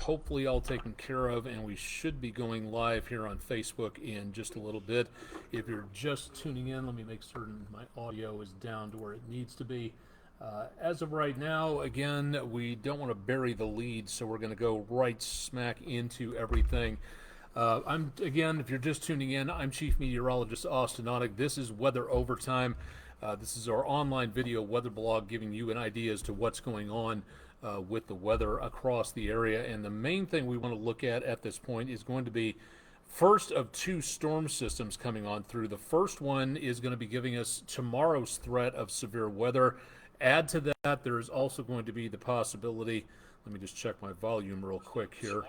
hopefully all taken care of, and we should be going live here on Facebook in just a little bit. If you're just tuning in, let me make certain my audio is down to where it needs to be. As of right now, again, we don't want to bury the lead, so we're going to go right smack into everything. If you're just tuning in, I'm Chief Meteorologist Austen Onek. This is Weather Overtime. This is our online video weather blog giving you an idea as to what's going on with the weather across the area. And the main thing we want to look at this point is going to be first of two storm systems coming on through. The first one is going to be giving us tomorrow's threat of severe weather. Add to that, there is also going to be the possibility, let me just check my volume real quick here.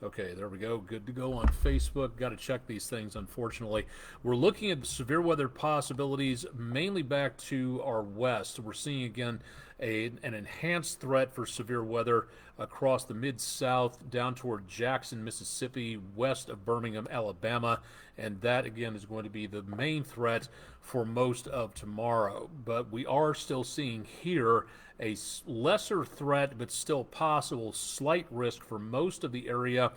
Okay, there we go. Good to go on Facebook. Got to check these things, unfortunately. We're looking at severe weather possibilities mainly back to our west. We're seeing, again, an enhanced threat for severe weather across the mid-south down toward Jackson, Mississippi, west of Birmingham, Alabama. And that, again, is going to be the main threat for most of tomorrow. But we are still seeing here a lesser threat, but still possible, slight risk for most of the area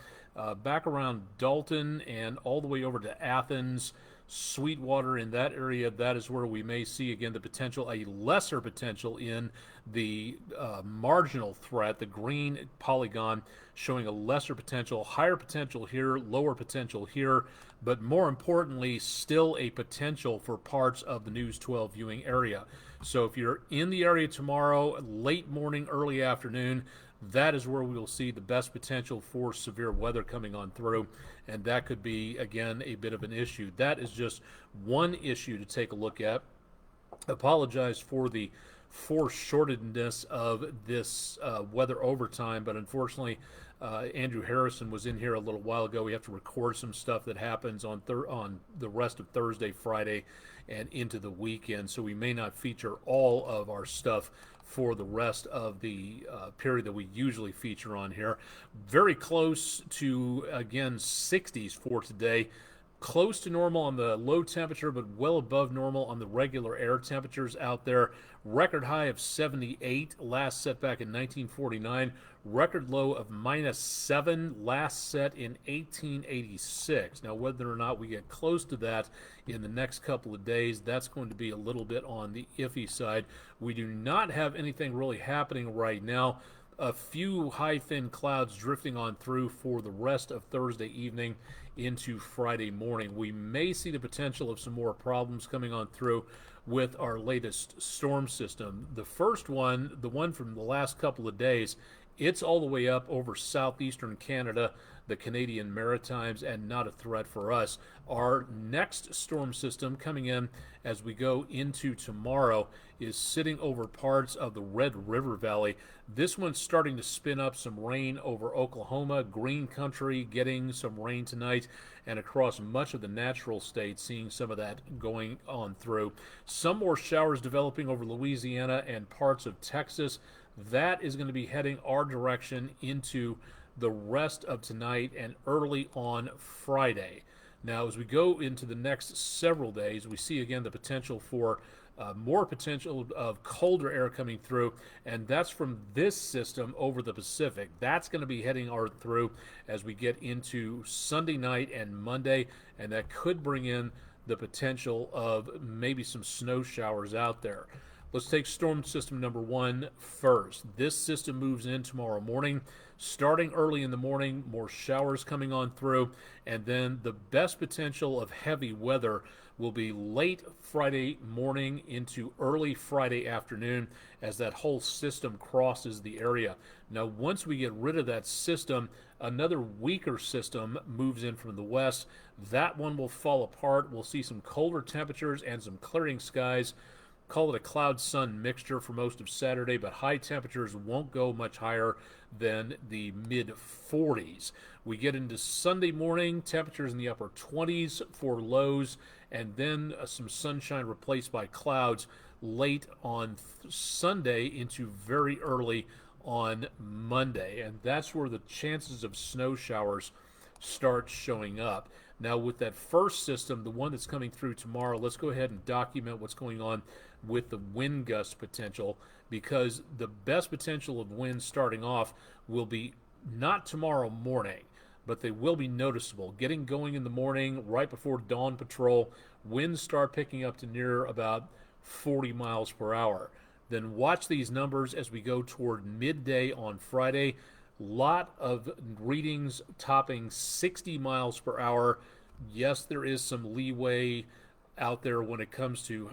back around Dalton and all the way over to Athens, Sweetwater, in that area. That is where we may see, again, the potential, a lesser potential in the marginal threat, the green polygon showing a lesser potential, higher potential here, lower potential here, but more importantly, still a potential for parts of the News 12 viewing area. So if you're in the area tomorrow, late morning, early afternoon, that is where we will see the best potential for severe weather coming on through, and that could be, again, a bit of an issue. That is just one issue to take a look at. Apologize for the foreshortedness of this weather overtime, but unfortunately, Andrew Harrison was in here a little while ago. We have to record some stuff that happens on the rest of Thursday, Friday, and into the weekend, so we may not feature all of our stuff for the rest of the period that we usually feature on here. Very close to, again, 60s for today. Close to normal on the low temperature, but well above normal on the regular air temperatures out there. Record high of 78, last set back in 1949. Record low of -7, last set in 1886. Now, whether or not we get close to that in the next couple of days, that's going to be a little bit on the iffy side. We do not have anything really happening right now. A few high thin clouds drifting on through for the rest of Thursday evening into Friday morning. We may see the potential of some more problems coming on through with our latest storm system. The first one, the one from the last couple of days, it's all the way up over southeastern Canada, the Canadian Maritimes, and not a threat for us. Our next storm system coming in as we go into tomorrow is sitting over parts of the Red River Valley. This one's starting to spin up some rain over Oklahoma, Green Country, getting some rain tonight, and across much of the natural state, seeing some of that going on through. Some more showers developing over Louisiana and parts of Texas. That is going to be heading our direction into the rest of tonight and early on Friday. Now, as we go into the next several days, we see again the potential for more potential of colder air coming through, and that's from this system over the Pacific. That's going to be heading our through as we get into Sunday night and Monday, and that could bring in the potential of maybe some snow showers out there. Let's take storm system number one first. This system moves in tomorrow morning, starting early in the morning, more showers coming on through, and then the best potential of heavy weather will be late Friday morning into early Friday afternoon as that whole system crosses the area. Now, once we get rid of that system, another weaker system moves in from the west. That one will fall apart. We'll see some colder temperatures and some clearing skies. Call it a cloud-sun mixture for most of Saturday, but high temperatures won't go much higher than the mid-40s. We get into Sunday morning, temperatures in the upper 20s for lows, and then some sunshine replaced by clouds late on Sunday into very early on Monday. And that's where the chances of snow showers start showing up. Now, with that first system, the one that's coming through tomorrow, let's go ahead and document what's going on with the wind gust potential, because the best potential of wind starting off will be not tomorrow morning, but they will be noticeable. Getting going in the morning, right before dawn patrol, winds start picking up to near about 40 miles per hour. Then watch these numbers as we go toward midday on Friday. Lot of readings topping 60 miles per hour. Yes, there is some leeway out there when it comes to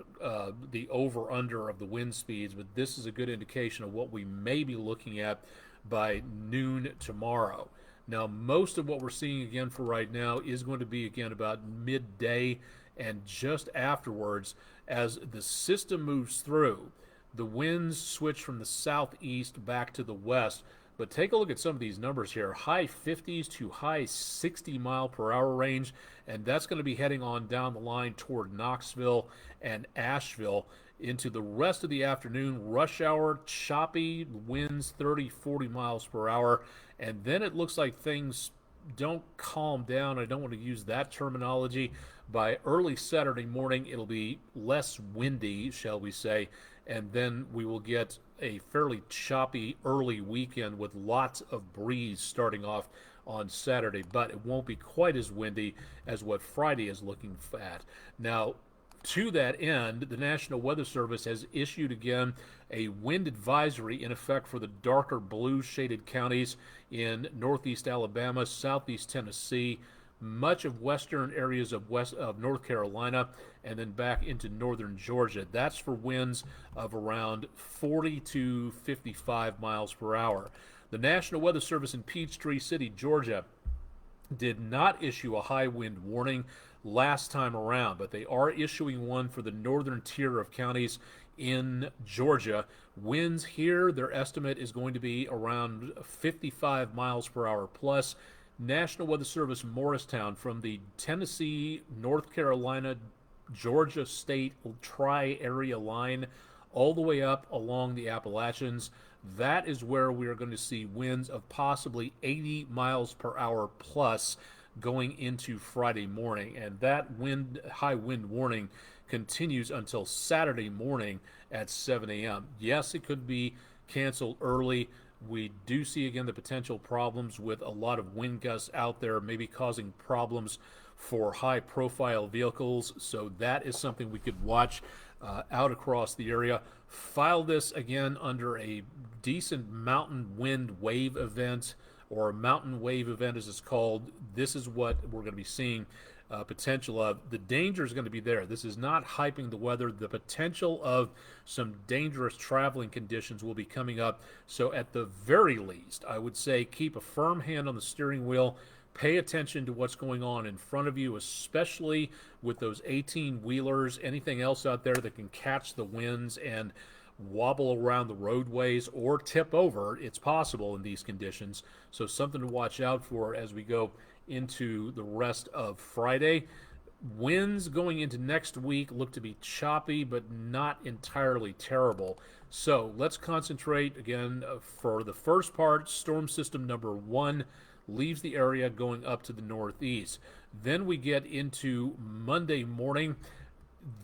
the over-under of the wind speeds, but this is a good indication of what we may be looking at by noon tomorrow. Now, most of what we're seeing again for right now is going to be again about midday and just afterwards as the system moves through. The winds switch from the southeast back to the west. But take a look at some of these numbers here. High 50s to high 60 mile per hour range. And that's going to be heading on down the line toward Knoxville and Asheville. Into the rest of the afternoon, rush hour, choppy winds 30, 40 miles per hour. And then it looks like things don't calm down. I don't want to use that terminology. By early Saturday morning, it'll be less windy, shall we say, and then we will get a fairly choppy early weekend with lots of breeze starting off on Saturday, but it won't be quite as windy as what Friday is looking at. Now, to that end, the National Weather Service has issued again a wind advisory in effect for the darker blue shaded counties in northeast Alabama, southeast Tennessee, much of western areas of North Carolina, and then back into northern Georgia. That's for winds of around 40 to 55 miles per hour. The National Weather Service in Peachtree City, Georgia, did not issue a high wind warning last time around, but they are issuing one for the northern tier of counties in Georgia. Winds here, their estimate is going to be around 55 miles per hour plus. National Weather Service Morristown from the Tennessee, North Carolina, Georgia state tri-area line all the way up along the Appalachians. That is where we are going to see winds of possibly 80 miles per hour plus going into Friday morning. And that high wind warning continues until Saturday morning at 7 a.m. Yes, it could be canceled early. We do see again the potential problems with a lot of wind gusts out there, maybe causing problems for high profile vehicles. So that is something we could watch out across the area. File this again under a decent mountain wind wave event, or a mountain wave event as it's called. This is what we're going to be seeing potential of. The danger is going to be there. This is not hyping the weather. The potential of some dangerous traveling conditions will be coming up. So at the very least, I would say keep a firm hand on the steering wheel. Pay attention to what's going on in front of you, especially with those 18-wheelers, anything else out there that can catch the winds and wobble around the roadways or tip over. It's possible in these conditions. So something to watch out for as we go into the rest of Friday. Winds going into next week look to be choppy, but not entirely terrible. So let's concentrate again for the first part. Storm system number 1 leaves the area going up to the northeast. Then we get into Monday morning.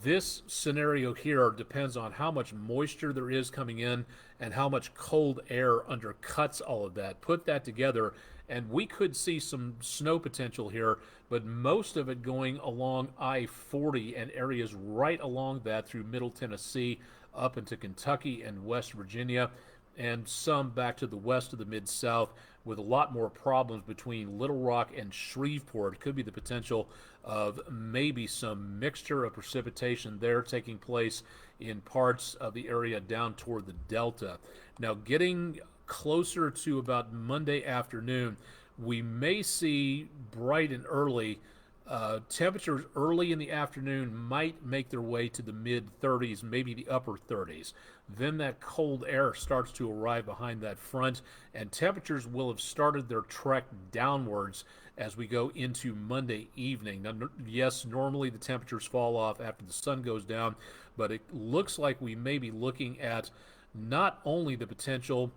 This scenario here depends on how much moisture there is coming in and how much cold air undercuts all of that. Put that together, and we could see some snow potential here, but most of it going along I-40 and areas right along that through Middle Tennessee up into Kentucky and West Virginia, and some back to the west of the Mid-South, with a lot more problems between Little Rock and Shreveport. Could be the potential of maybe some mixture of precipitation there taking place in parts of the area down toward the Delta. Now, getting closer to about Monday afternoon, we may see bright and early temperatures early in the afternoon might make their way to the mid-30s, maybe the upper 30s. Then that cold air starts to arrive behind that front, and temperatures will have started their trek downwards as we go into Monday evening. Now, yes, normally the temperatures fall off after the sun goes down, but it looks like we may be looking at not only the potential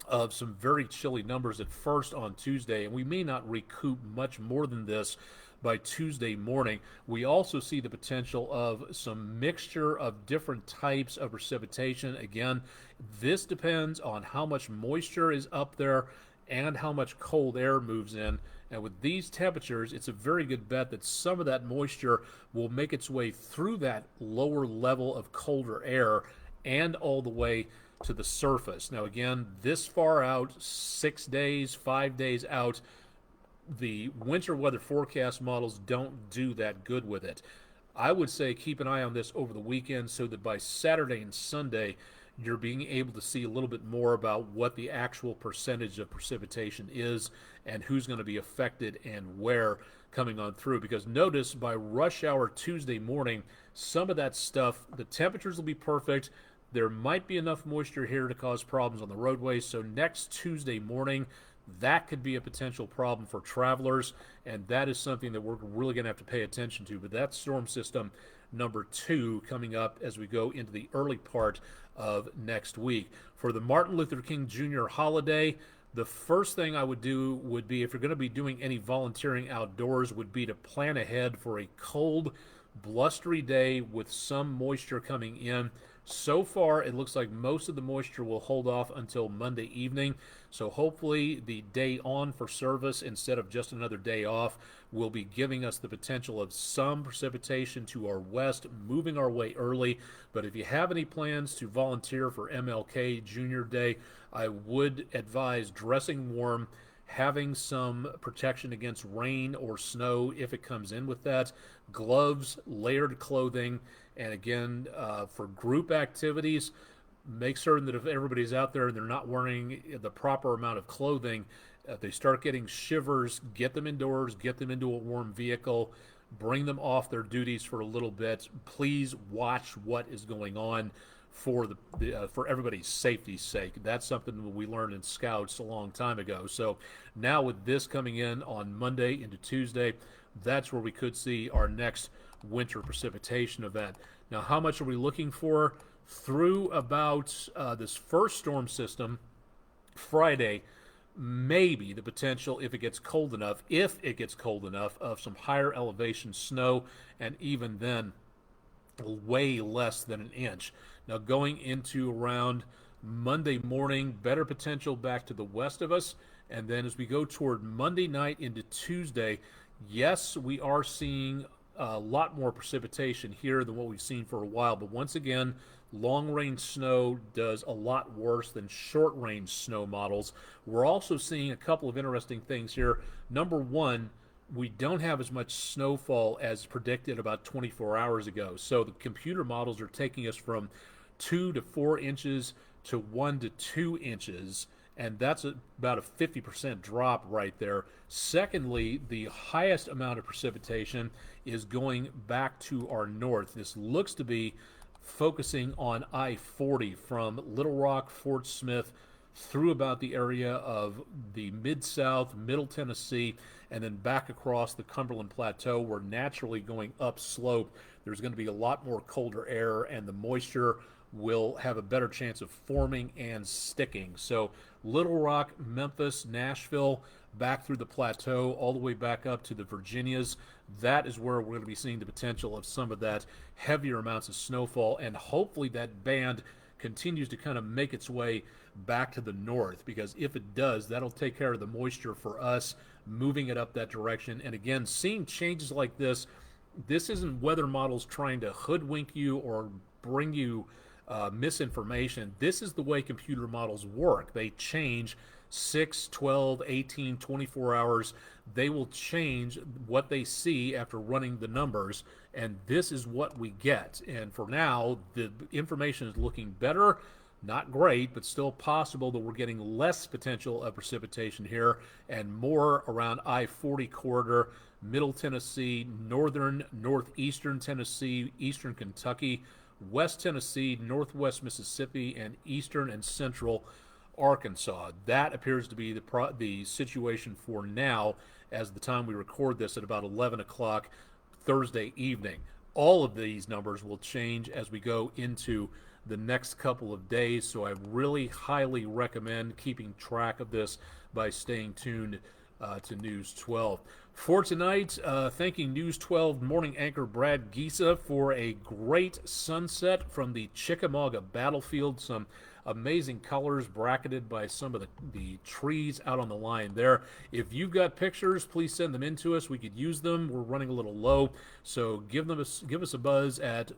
of some very chilly numbers at first on Tuesday, and we may not recoup much more than this by Tuesday morning. We also see the potential of some mixture of different types of precipitation. Again, this depends on how much moisture is up there and how much cold air moves in. And with these temperatures, it's a very good bet that some of that moisture will make its way through that lower level of colder air and all the way to the surface. Now, again, this far out, 6 days, 5 days out, the winter weather forecast models don't do that good with it. I would say keep an eye on this over the weekend so that by Saturday and Sunday, you're being able to see a little bit more about what the actual percentage of precipitation is and who's going to be affected and where coming on through. Because notice by rush hour Tuesday morning, some of that stuff, the temperatures will be perfect. There might be enough moisture here to cause problems on the roadways. So next Tuesday morning, that could be a potential problem for travelers, and that is something that we're really going to have to pay attention to. But that's storm system number 2 coming up as we go into the early part of next week. For the Martin Luther King Jr. holiday, the first thing I would do would be, if you're going to be doing any volunteering outdoors, would be to plan ahead for a cold, blustery day with some moisture coming in. So far, it looks like most of the moisture will hold off until Monday evening. So hopefully the day on for service, instead of just another day off, will be giving us the potential of some precipitation to our west, moving our way early. But if you have any plans to volunteer for MLK Junior Day, I would advise dressing warm, having some protection against rain or snow if it comes in with that, gloves, layered clothing, and again, for group activities, make certain that if everybody's out there and they're not wearing the proper amount of clothing, if they start getting shivers, get them indoors, get them into a warm vehicle, bring them off their duties for a little bit. Please watch what is going on for for everybody's safety's sake. That's something that we learned in Scouts a long time ago. So now with this coming in on Monday into Tuesday, that's where we could see our next winter precipitation event. Now, how much are we looking for? Through about this first storm system, Friday, maybe the potential, if it gets cold enough, of some higher elevation snow, and even then, way less than an inch. Now, going into around Monday morning, better potential back to the west of us, and then as we go toward Monday night into Tuesday, yes, we are seeing a lot more precipitation here than what we've seen for a while, but once again, long-range snow does a lot worse than short-range snow models. We're also seeing a couple of interesting things here. Number one, we don't have as much snowfall as predicted about 24 hours ago. So the computer models are taking us from 2 to 4 inches to 1 to 2 inches, and that's about a 50% drop right there. Secondly, the highest amount of precipitation is going back to our north. This looks to be focusing on I-40 from Little Rock, Fort Smith, through about the area of the Mid-South, Middle Tennessee, and then back across the Cumberland Plateau. We're naturally going upslope. There's going to be a lot more colder air, and the moisture will have a better chance of forming and sticking. So Little Rock, Memphis, Nashville, back through the plateau, all the way back up to the Virginias. That is where we're going to be seeing the potential of some of that heavier amounts of snowfall, and hopefully that band continues to kind of make its way back to the north, because if it does, that'll take care of the moisture for us, moving it up that direction. And again, seeing changes like this isn't weather models trying to hoodwink you or bring you misinformation. This is the way computer models work. They change 6, 12, 18, 24 hours. They will change what they see after running the numbers, and this is what we get. And for now, the information is looking better. Not great, but still possible that we're getting less potential of precipitation here and more around I-40 corridor, Middle Tennessee, northeastern Tennessee, eastern Kentucky, West Tennessee, northwest Mississippi, and eastern and central Arkansas. That appears to be the situation for now, as the time we record this at about 11 o'clock Thursday evening. All of these numbers will change as we go into the next couple of days, so I really highly recommend keeping track of this by staying tuned to News 12. For tonight, thanking News 12 morning anchor Brad Giesa for a great sunset from the Chickamauga battlefield. Some amazing colors bracketed by some of the trees out on the line there. If you've got pictures, please send them in to us. We could use them. We're running a little low, so give us a buzz at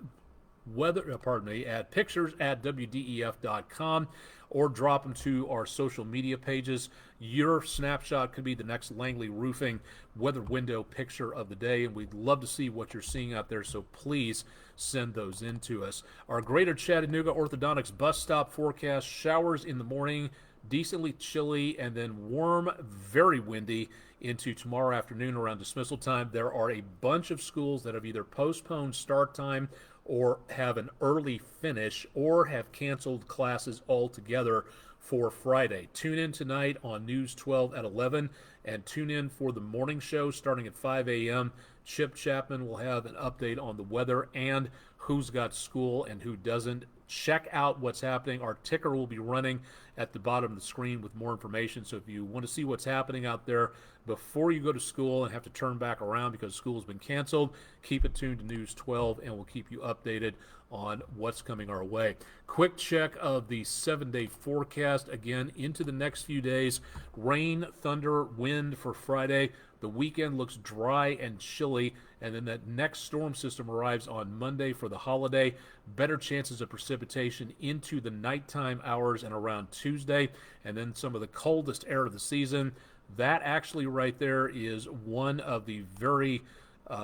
at pictures@wdef.com, or drop them to our social media pages. Your snapshot could be the next Langley Roofing weather window picture of the day, and we'd love to see what you're seeing out there, so please send those in to us. Our Greater Chattanooga Orthodontics bus stop forecast: showers in the morning, decently chilly, and then warm, very windy into tomorrow afternoon around dismissal time. There are a bunch of schools that have either postponed start time or have an early finish or have canceled classes altogether for Friday. Tune in tonight on News 12 at 11, and tune in for the morning show starting at 5 a.m. Chip Chapman will have an update on the weather and who's got school and who doesn't. Check out what's happening. Our ticker will be running at the bottom of the screen with more information. So if you want to see what's happening out there before you go to school and have to turn back around because school has been canceled, keep it tuned to News 12, and we'll keep you updated on what's coming our way. Quick check of the 7-day forecast. Again, into the next few days, rain, thunder, wind for Friday. The weekend looks dry and chilly, and then that next storm system arrives on Monday for the holiday. Better chances of precipitation into the nighttime hours and around Tuesday, and then some of the coldest air of the season. That actually right there is one of the very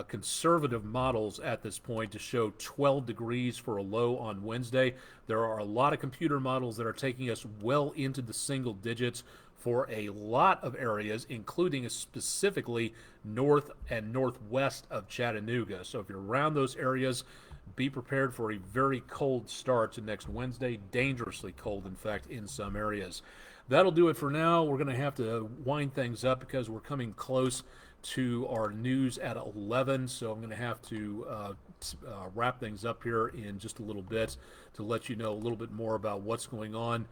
conservative models at this point to show 12 degrees for a low on Wednesday. There are a lot of computer models that are taking us well into the single digits for a lot of areas, including specifically north and northwest of Chattanooga. So if you're around those areas, be prepared for a very cold start to next Wednesday, dangerously cold, in fact, in some areas. That'll do it for now. We're going to have to wind things up because we're coming close to our news at 11, so I'm going to have to wrap things up here in just a little bit to let you know a little bit more about what's going on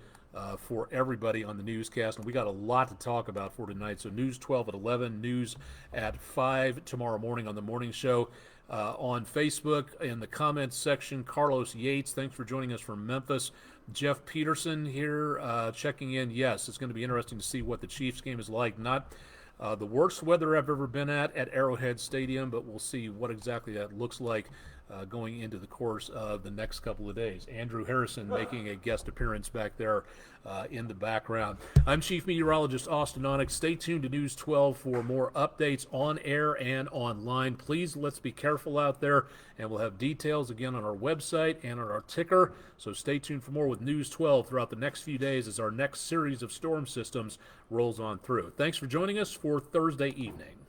for everybody on the newscast. And we got a lot to talk about for tonight. So News 12 at 11, news at 5 tomorrow morning on the morning show. On Facebook, in the comments section, Carlos Yates, thanks for joining us from Memphis. Jeff Peterson here checking in. Yes, it's going to be interesting to see what the Chiefs game is like. Not the worst weather I've ever been at Arrowhead Stadium, but we'll see what exactly that looks like going into the course of the next couple of days. Andrew Harrison making a guest appearance back there in the background. I'm Chief Meteorologist Austen Onek. Stay tuned to News 12 for more updates on air and online. Please, let's be careful out there, and we'll have details again on our website and on our ticker. So stay tuned for more with News 12 throughout the next few days as our next series of storm systems rolls on through. Thanks for joining us for Thursday evening.